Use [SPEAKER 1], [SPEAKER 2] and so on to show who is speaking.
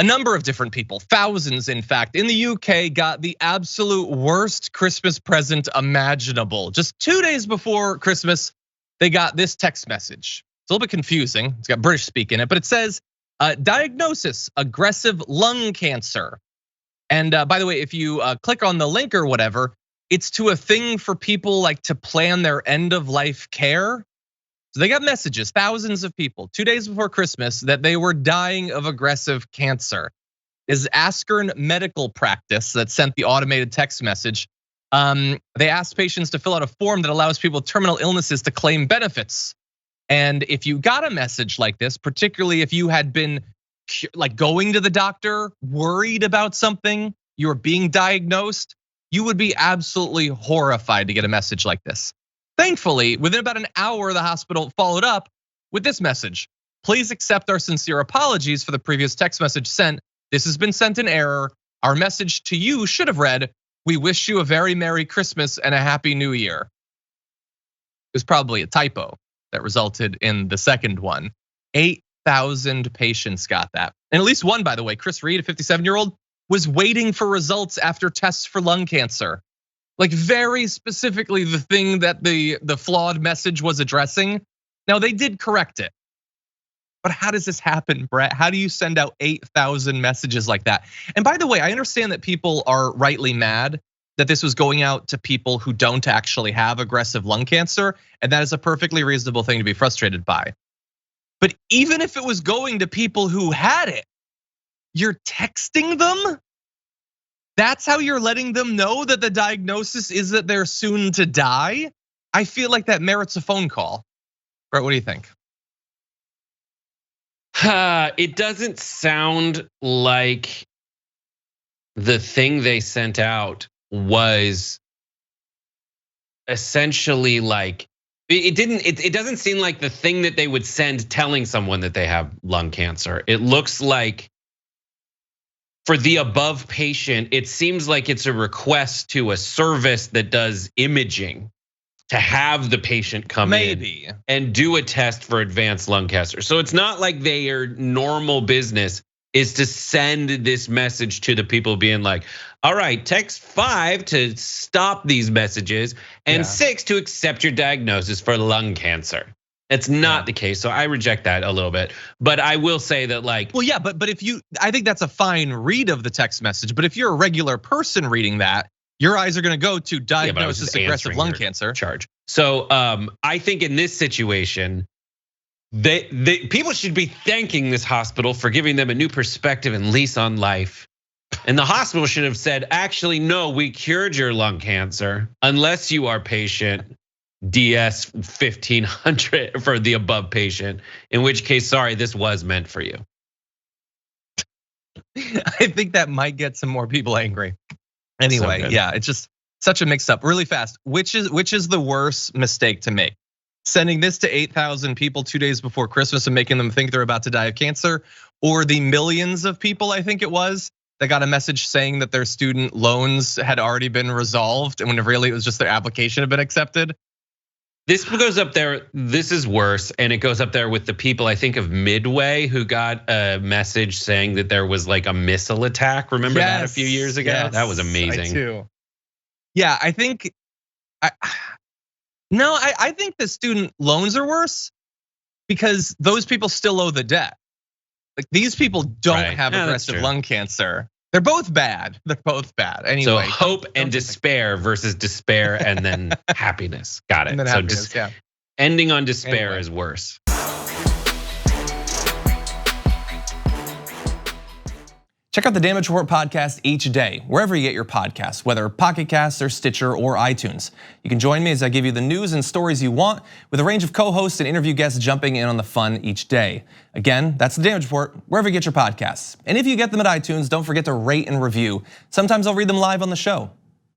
[SPEAKER 1] A number of different people, thousands in fact, in the UK got the absolute worst Christmas present imaginable. Just 2 days before Christmas, they got this text message. It's a little bit confusing. It's got British speak in it, but it says, diagnosis, aggressive lung cancer. And by the way, if you click on the link or whatever, it's to a thing for people like to plan their end of life care. So they got messages, thousands of people, 2 days before Christmas, that they were dying of aggressive cancer. This is Askern Medical Practice that sent the automated text message. They asked patients to fill out a form that allows people with terminal illnesses to claim benefits. And if you got a message like this, particularly if you had been like going to the doctor, worried about something, you were being diagnosed, you would be absolutely horrified to get a message like this. Thankfully, within about an hour, the hospital followed up with this message. Please accept our sincere apologies for the previous text message sent. This has been sent in error. Our message to you should have read, we wish you a very Merry Christmas and a Happy New Year. It was probably a typo that resulted in the second one. 8,000 patients got that. And at least one, by the way, Chris Reed, a 57-year-old, was waiting for results after tests for lung cancer. Like very specifically the thing that the flawed message was addressing. Now they did correct it. But how does this happen, Brett? How do you send out 8,000 messages like that? And by the way, I understand that people are rightly mad that this was going out to people who don't actually have aggressive lung cancer. And that is a perfectly reasonable thing to be frustrated by. But even if it was going to people who had it, you're texting them? That's how you're letting them know that the diagnosis is that they're soon to die? I feel like that merits a phone call. Brett, what do you think?
[SPEAKER 2] It doesn't sound like the thing they sent out was essentially like, it doesn't seem like the thing that they would send telling someone that they have lung cancer. It looks like for the above patient, it seems like it's a request to a service that does imaging to have the patient come in and do a test for advanced lung cancer. So it's not like their normal business is to send this message to the people being like, all right, text 5 to stop these messages and 6 to accept your diagnosis for lung cancer. It's not the case, so I reject that a little bit. But I will say that like,
[SPEAKER 1] well, yeah, but if you, I think that's a fine read of the text message. But if you're a regular person reading that, your eyes are going to go to diagnosis aggressive lung cancer
[SPEAKER 2] charge. So I think in this situation, people should be thanking this hospital for giving them a new perspective and lease on life. And the hospital should have said, actually, no, we cured your lung cancer unless you are patient DS 1500 for the above patient, in which case, sorry, this was meant for you.
[SPEAKER 1] I think that might get some more people angry. Anyway, yeah, it's just such a mix up. Really fast, which is the worst mistake to make? Sending this to 8,000 people 2 days before Christmas and making them think they're about to die of cancer, or the millions of people, I think it was, that got a message saying that their student loans had already been resolved, and when really it was just their application had been accepted.
[SPEAKER 2] This goes up there, this is worse, and it goes up there with the people, I think of Midway, who got a message saying that there was like a missile attack. Remember that a few years ago?
[SPEAKER 1] Yes,
[SPEAKER 2] that was amazing.
[SPEAKER 1] I too. Yeah, I think, I think the student loans are worse because those people still owe the debt. Like these people don't have aggressive lung cancer. They're both bad. They're both bad. Anyway,
[SPEAKER 2] so hope and despair versus despair and then happiness. Got it.
[SPEAKER 1] And then
[SPEAKER 2] so
[SPEAKER 1] happiness,
[SPEAKER 2] ending on despair is worse.
[SPEAKER 3] Check out the Damage Report podcast each day, wherever you get your podcasts, whether Pocket Casts or Stitcher or iTunes. You can join me as I give you the news and stories you want, with a range of co-hosts and interview guests jumping in on the fun each day. Again, that's the Damage Report, wherever you get your podcasts. And if you get them at iTunes, don't forget to rate and review. Sometimes I'll read them live on the show.